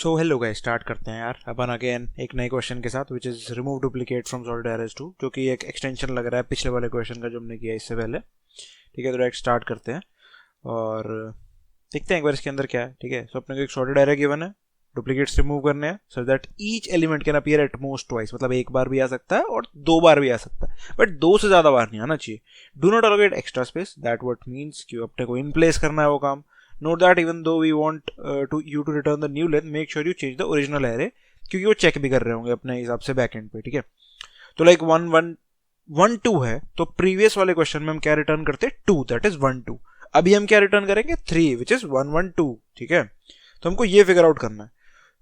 So hello guys, start करते हैं यार अपन अगेन एक नए क्वेश्चन के साथ which is remove duplicate from sorted array two, जो कि एक एक्सटेंशन लग रहा है पिछले वाले क्वेश्चन का जो हमने किया इससे पहले। ठीक है, तो डायरेक्ट स्टार्ट करते हैं और देखते हैं एक बार इसके अंदर क्या है। ठीक है, सो अपने को एक सॉलिड अरे गिवन है, डुप्लीकेट्स रिमूव करने हैं so that each element can appear at most twice, मतलब एक बार भी आ सकता है और दो बार भी आ सकता है, बट दो से ज़्यादा बार नहीं आना चाहिए। Do not allocate extra space, that what means कि अपने को इन प्लेस करना है वो काम। Note that even though we want you to return the new length, make sure you change the original array, क्योंकि वो चेक भी कर रहे होंगे अपने हिसाब से बैक एंड पे। ठीक है, तो लाइक 1 1 1 2 है, तो प्रीवियस वाले क्वेश्चन में हम क्या रिटर्न करते हैं 2, दैट इज 1 2। अभी हम क्या रिटर्न करेंगे 3 विच इज 1 1 2। ठीक है, तो हमको ये फिगर आउट करना है।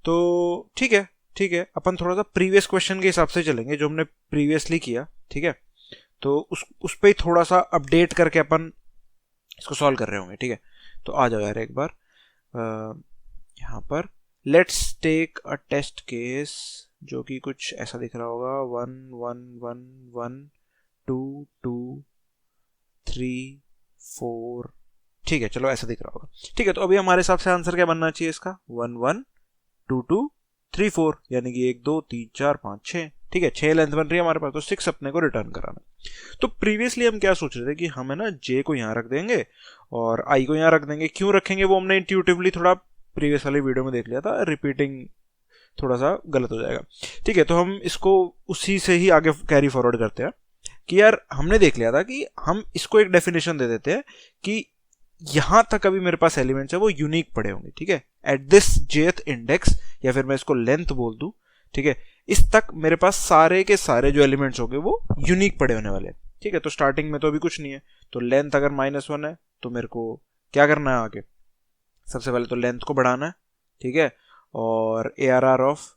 तो ठीक है, अपन थोड़ा सा प्रीवियस क्वेश्चन के हिसाब से चलेंगे जो हमने प्रीवियसली किया। ठीक है, तो उस पर थोड़ा सा अपडेट करके अपन इसको सॉल्व कर रहे होंगे। ठीक है, तो आ जाओ यार एक बार यहाँ पर let's take a test case जो कि कुछ ऐसा दिख रहा होगा 1 1 1 1 2 2 3 4। ठीक है, चलो ऐसा दिख रहा होगा। ठीक है, तो अभी हमारे हिसाब से आंसर क्या बनना चाहिए इसका 1 1 2 2 3 4, यानी कि 1 2 3 4 5 6। ठीक है, 6 लेंथ बन रही है हमारे पास, तो 6 अपने को रिटर्न कराना। तो प्रीवियसली हम क्या सोच रहे थे कि हम है ना जे को यहाँ रख देंगे और आई को यहाँ रख देंगे। क्यों रखेंगे वो हमने इंट्यूटिवली थोड़ा प्रीवियस वाली वीडियो में देख लिया था, रिपीटिंग थोड़ा सा गलत हो जाएगा। ठीक है, तो हम इसको उसी से ही आगे कैरी फॉरवर्ड करते हैं कि यार हमने देख लिया था कि हम इसको एक डेफिनेशन दे देते हैं कि यहां तक अभी मेरे पास एलिमेंट्स है वो यूनिक पड़े होंगे। ठीक है, एट दिस जेथ इंडेक्स, या फिर मैं इसको लेंथ बोल दूं। ठीक है, इस तक मेरे पास सारे के सारे जो एलिमेंट्स होंगे वो यूनिक पड़े होने वाले हैं। ठीक है, तो स्टार्टिंग में तो अभी कुछ नहीं है, तो लेंथ अगर -1 है तो मेरे को क्या करना है आगे, सबसे पहले तो लेंथ को बढ़ाना है। ठीक है, और ARR ऑफ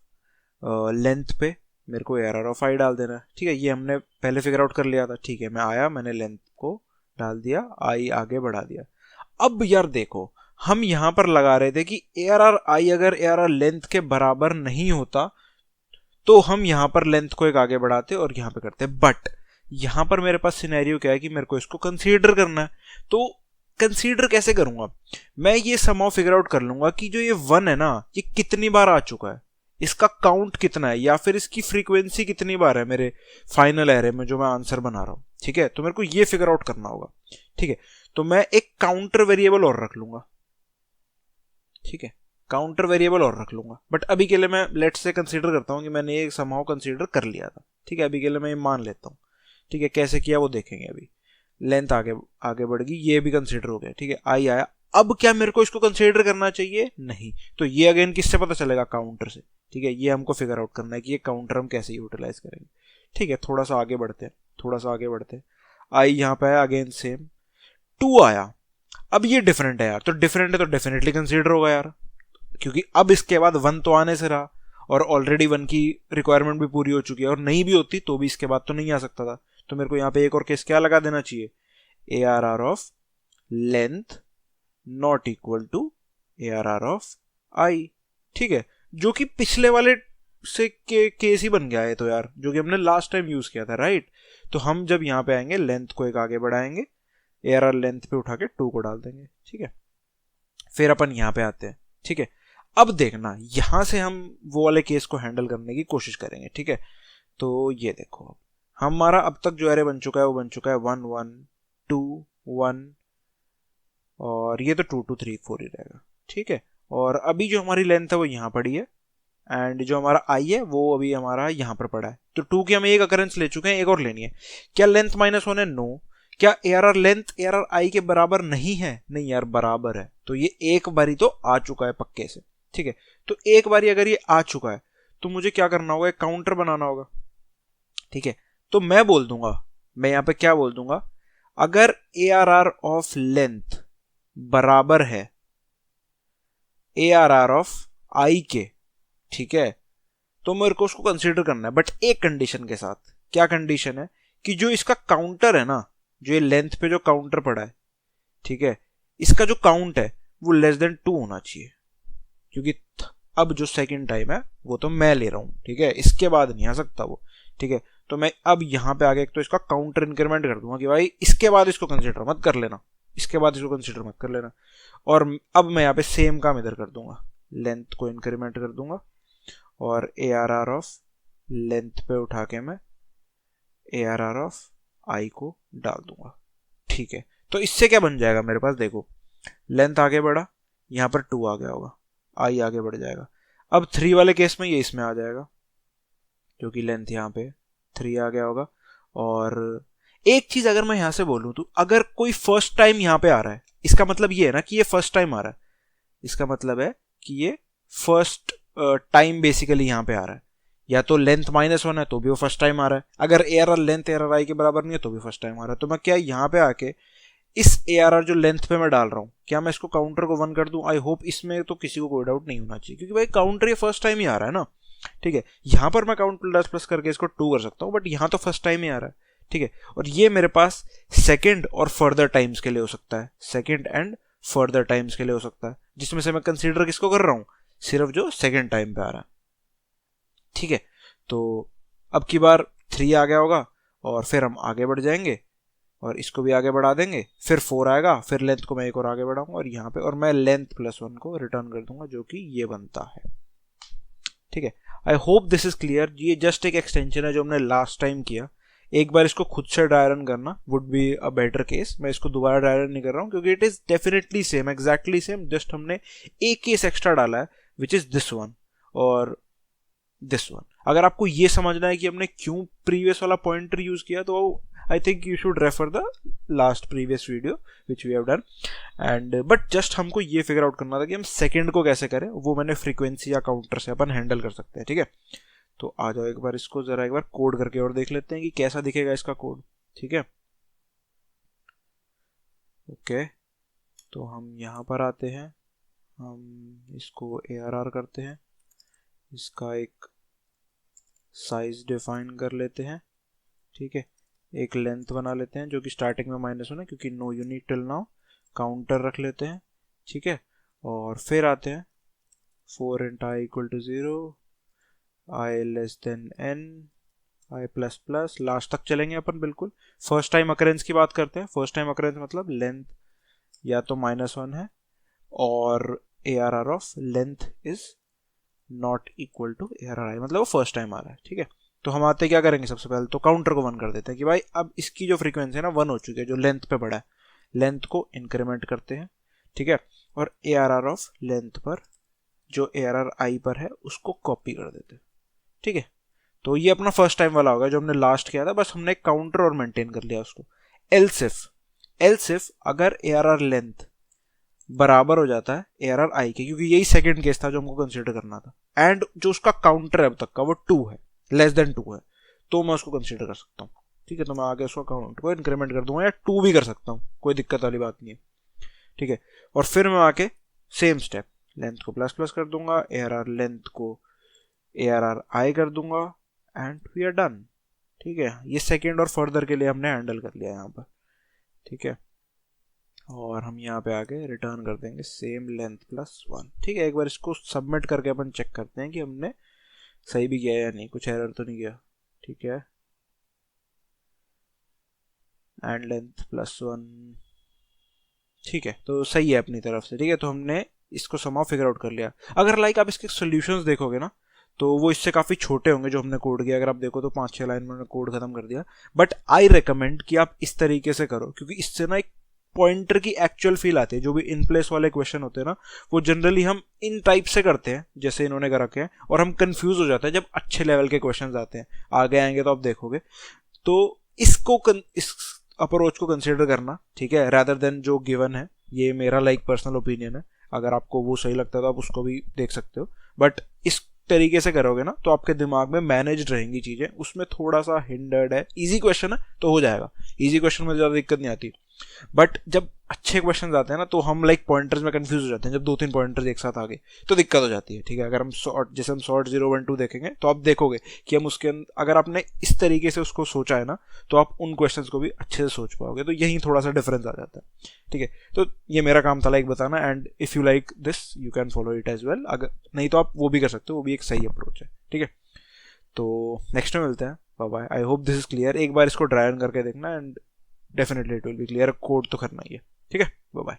लेंथ पे मेरे को ARR ऑफ आई डाल देना है। ठीक है, ये हमने पहले फिगर आउट कर लिया था। ठीक है, मैं आया, मैंने लेंथ को डाल दिया, आई आगे बढ़ा दिया। अब यार देखो, हम यहां पर लगा रहे थे कि ARR आई अगर ARR लेंथ के बराबर नहीं होता तो हम यहां पर लेंथ को एक आगे बढ़ाते और यहां पे करते, बट यहां पर मेरे पास सिनेरियो क्या है कि मेरे को इसको कंसीडर करना है। तो कंसीडर कैसे करूंगा, मैं ये समहाउ फिगर आउट कर लूंगा कि जो ये 1 है ना, ये कितनी बार आ चुका है, इसका काउंट कितना है, या फिर इसकी फ्रीक्वेंसी कितनी बार है मेरे फाइनल एरे में जो मैं आंसर बना रहा हूं। ठीक है, तो मेरे को ये फिगर आउट करना होगा। ठीक है, तो मैं एक काउंटर वेरिएबल और रख लूंगा। ठीक है, काउंटर वेरिएबल और रख लूंगा, बट अभी के लिए मैं लेट्स से कंसीडर करता हूं कि मैंने ये समहाउ कंसीडर कर लिया था। ठीक है, अभी के लिए मैं ये मान लेता हूं। ठीक है, कैसे किया वो देखेंगे। अभी लेंथ आगे बढ़ गई, ये भी कंसीडर हो गया। ठीक है, आई आया। अब क्या मेरे को इसको कंसीडर करना चाहिए? नहीं। तो ये अगेन किससे पता चलेगा? काउंटर से। ठीक है, ये हमको फिगर आउट करना है कि ये काउंटर हम कैसे यूटिलाइज करेंगे। ठीक है, थोड़ा सा आगे बढ़ते हैं। आई यहाँ पे आया, अगेन सेम 2 आया। अब ये डिफरेंट है यार, तो डिफरेंट है तो डेफिनेटली कंसीडर होगा यार, क्योंकि अब इसके बाद 1 तो आने से रहा और ऑलरेडी 1 की रिक्वायरमेंट भी पूरी हो चुकी है, और नहीं भी होती तो भी इसके बाद तो नहीं आ सकता था। तो मेरे को यहाँ पे एक और केस क्या लगा देना चाहिए, ARR of length not equal to ARR of i. ठीक है, जो कि पिछले वाले से केस ही बन गया है तो यार, जो कि हमने लास्ट टाइम यूज किया था, राइट। तो हम जब यहाँ पे आएंगे लेंथ को एक आगे बढ़ाएंगे, ARR लेंथ पे उठा के 2 को डाल देंगे। ठीक है, फिर अपन यहाँ पे आते हैं। ठीक है, अब देखना यहां से हम वो वाले केस को हैंडल करने की कोशिश करेंगे। ठीक है, तो ये देखो हमारा अब तक जो एरे बन चुका है वो बन चुका है 1 1 2 1, और ये तो 2 2 3 4 ही रहेगा। ठीक है, और अभी जो हमारी लेंथ है वो यहाँ पड़ी है, एंड जो हमारा आई है वो अभी हमारा यहाँ पर पड़ा है। तो 2 की हम एक अकरेंस ले चुके हैं, एक और लेनी है। क्या लेंथ -1 है? नो। क्या ARR लेंथ ARR आई के बराबर नहीं है? नहीं यार, बराबर है। तो ये एक बारी तो आ चुका है पक्के से। ठीक है, तो एक बारी अगर ये आ चुका है तो मुझे क्या करना होगा, एक काउंटर बनाना होगा। ठीक है, तो मैं यहाँ पे क्या बोल दूंगा, अगर ARR ऑफ लेंथ बराबर है ARR ऑफ आई के, ठीक है, तो मेरे को उसको कंसीडर करना है, बट एक कंडीशन के साथ। क्या कंडीशन है कि जो इसका काउंटर है ना, जो ये लेंथ पे जो काउंटर पड़ा है, ठीक है, इसका जो काउंट है वो <2 होना चाहिए, क्योंकि अब जो सेकंड टाइम है वो तो मैं ले रहा हूं। ठीक है, इसके बाद नहीं आ सकता वो। ठीक है, तो मैं अब यहां पे आगे एक तो इसका काउंटर इंक्रीमेंट कर दूंगा कि भाई इसके बाद इसको कंसीडर मत कर लेना, और अब मैं यहाँ पे सेम काम इधर कर दूंगा। लेंथ को इंक्रीमेंट कर दूंगा और ARR ऑफ लेंथ पे उठा के मैं ARR ऑफ आई को डाल दूंगा। ठीक है, तो इससे क्या बन जाएगा मेरे पास, देखो लेंथ आगे बढ़ा, यहाँ पर 2 आ गया होगा, आई आगे बढ़ जाएगा। अब 3 वाले केस में ये इसमें आ जाएगा क्योंकि लेंथ यहाँ पे 3 आ गया होगा। और एक चीज अगर मैं यहाँ से बोलूँ तो अगर कोई फर्स्ट टाइम यहाँ पे आ रहा है, इसका मतलब ये है ना कि ये फर्स्ट टाइम आ रहा है, इसका मतलब है कि ये फर्स्ट टाइम बेसिकली यहाँ पे आ रहा है। या तो लेंथ -1 है तो भी वो फर्स्ट टाइम आ रहा है, अगर ARR लेंथ ARR आई के बराबर नहीं है तो भी फर्स्ट टाइम आ रहा है। तो मैं क्या यहाँ पे आके इस ARR जो लेंथ पे मैं डाल रहा हूँ, क्या मैं इसको काउंटर को 1 कर दूं? आई होप इसमें तो किसी को कोई डाउट नहीं होना चाहिए, क्योंकि भाई काउंटर ये फर्स्ट टाइम ही आ रहा है ना। ठीक है, यहाँ पर मैं काउंट प्लस करके इसको 2 कर सकता हूँ, बट यहाँ तो फर्स्ट टाइम ही आ रहा है। ठीक है, और ये मेरे पास सेकेंड और फर्दर टाइम्स के लिए हो सकता है, सेकेंड एंड फर्दर टाइम्स के लिए हो सकता है, जिसमें से मैं कंसीडर किसको कर रहा हूँ, सिर्फ जो सेकेंड टाइम पे आ रहा है। ठीक है, तो अब की बार 3 आ गया होगा और फिर हम आगे बढ़ जाएंगे और इसको भी आगे बढ़ा देंगे, फिर 4 आएगा, फिर लेंथ को मैं एक और आगे बढ़ाऊंगा और यहाँ पे, और मैं लेंथ +1 को रिटर्न कर दूंगा जो कि ये बनता है। ठीक है, आई होप दिस इज क्लियर। ये जस्ट एक एक्सटेंशन है जो हमने लास्ट टाइम किया। एक बार इसको खुद से ड्राई रन करना would be a better case. मैं इसको दोबारा ड्राई रन नहीं कर रहा हूँ क्योंकि it is definitely same, exactly same, just हमने एक केस एक्स्ट्रा डाला है विच इज दिस वन और दिस वन। अगर आपको ये समझना है कि हमने क्यों प्रीवियस वाला पॉइंटर यूज किया तो I think you should refer the last previous video which we have done and but just हमको ये फिगर आउट करना था कि हम सेकंड को कैसे करें, वो मैंने फ्रीक्वेंसी या काउंटर से अपन हैंडल कर सकते हैं। ठीक है, तो आ जाओ एक बार इसको जरा एक बार कोड करके और देख लेते हैं कि कैसा दिखेगा इसका कोड। ठीक है, ओके, तो हम यहाँ पर आते हैं, हम इसको ARR करते हैं, इसका एक साइज डिफाइन कर लेते हैं। ठीक है, एक लेंथ बना लेते हैं जो कि स्टार्टिंग में -1 है क्योंकि no unit till now, counter रख लेते हैं। ठीक है, और फिर आते हैं 4 × i = 0, i n, i++, last तक चलेंगे अपन बिल्कुल। फर्स्ट टाइम अकरेंस की बात करते हैं। फर्स्ट टाइम अकरेंस मतलब लेंथ या तो -1 है और ARR of length is not equal to ARR I, मतलब वो फर्स्ट टाइम आ रहा है। ठीक है, तो हम आते क्या करेंगे, सबसे पहले तो काउंटर को 1 कर देते हैं कि भाई अब इसकी जो फ्रीक्वेंसी है ना 1 हो चुकी है, जो लेंथ पे बढ़ा है, लेंथ को इंक्रीमेंट करते हैं। ठीक है, और ARR ऑफ लेंथ पर जो ARR आई पर है उसको कॉपी कर देते हैं। ठीक है, तो ये अपना फर्स्ट टाइम वाला होगा जो हमने लास्ट किया था, बस हमने काउंटर और मेंटेन कर लिया उसको। एल्स इफ अगर ARR लेंथ बराबर हो जाता है ARR आई के, क्योंकि यही सेकंड केस था जो हमको कंसीडर करना था, एंड जो उसका काउंटर है अब तक का वो 2 है, लेस देन 2 है, तो मैं उसको कंसीडर कर सकता हूँ। ठीक है, तो मैं आगे उसका काउंट को इंक्रीमेंट कर दूंगा या 2 भी कर सकता हूँ, कोई दिक्कत वाली बात नहीं है। ठीक है, और फिर मैं आके सेम स्टेप, लेंथ को ++ कर दूंगा, ARR लेंथ को ARR आई कर दूंगा एंड वी आर डन। ठीक है, ये सेकेंड और फर्दर के लिए हमने हैंडल कर लिया यहाँ पर। ठीक है, और हम यहाँ पे आके रिटर्न कर देंगे सेम लेंथ +1। ठीक है, एक बार इसको सबमिट करके अपन चेक करते हैं कि हमने सही भी किया या नहीं, कुछ एरर तो नहीं किया। ठीक है, एंड लेंथ +1, ठीक है, तो सही है अपनी तरफ से। ठीक है, तो हमने इसको समाव फिगर आउट कर लिया। अगर लाइक आप इसके सॉल्यूशंस देखोगे ना तो वो इससे काफ़ी छोटे होंगे जो हमने कोड किया। अगर आप देखो तो 5-6 लाइन में कोड खत्म कर दिया, बट आई रिकमेंड कि आप इस तरीके से करो, क्योंकि इससे ना एक पॉइंटर की एक्चुअल फील आती है। जो भी इन प्लेस वाले क्वेश्चन होते हैं ना, वो जनरली हम इन टाइप से करते हैं जैसे इन्होंने कर रखे हैं, और हम कंफ्यूज हो जाते हैं जब अच्छे लेवल के क्वेश्चन आते हैं। आगे आएंगे तो आप देखोगे, तो इस अप्रोच को कंसिडर करना, ठीक है, रादर देन जो गिवन है। ये मेरा लाइक पर्सनल ओपिनियन है, अगर आपको वो सही लगता है तो आप उसको भी देख सकते हो, बट इस तरीके से करोगे ना तो आपके दिमाग में मैनेज रहेंगी चीजें। उसमें थोड़ा सा हिंडर्ड है, इजी क्वेश्चन है तो हो जाएगा, इजी क्वेश्चन में ज़्यादा दिक्कत नहीं आती, बट जब अच्छे क्वेश्चन आते हैं ना तो हम लाइक पॉइंटर्स में कंफ्यूज हो जाते हैं। जब 2-3 पॉइंटर्स एक साथ आ गए तो दिक्कत हो जाती है। ठीक है, अगर हम जैसे हम शॉर्ट 0, 1, 2 देखेंगे तो आप देखोगे कि हम उसके अगर आपने इस तरीके से उसको सोचा है ना तो आप उन क्वेश्चंस को भी अच्छे से सोच पाओगे। तो यही थोड़ा सा डिफरेंस आ जाता है। ठीक है, तो ये मेरा काम था लाइक बताना, and if you like this you can follow it as well. अगर नहीं तो आप वो भी कर सकते हो, वो भी एक सही अप्रोच है। ठीक है, तो नेक्स्ट में मिलते हैं, bye bye. I hope this is clear. एक बार इसको ड्राई रन करके देखना and definitely it will be clear. Code तो करना ही है। ठीक है, बाय बाय।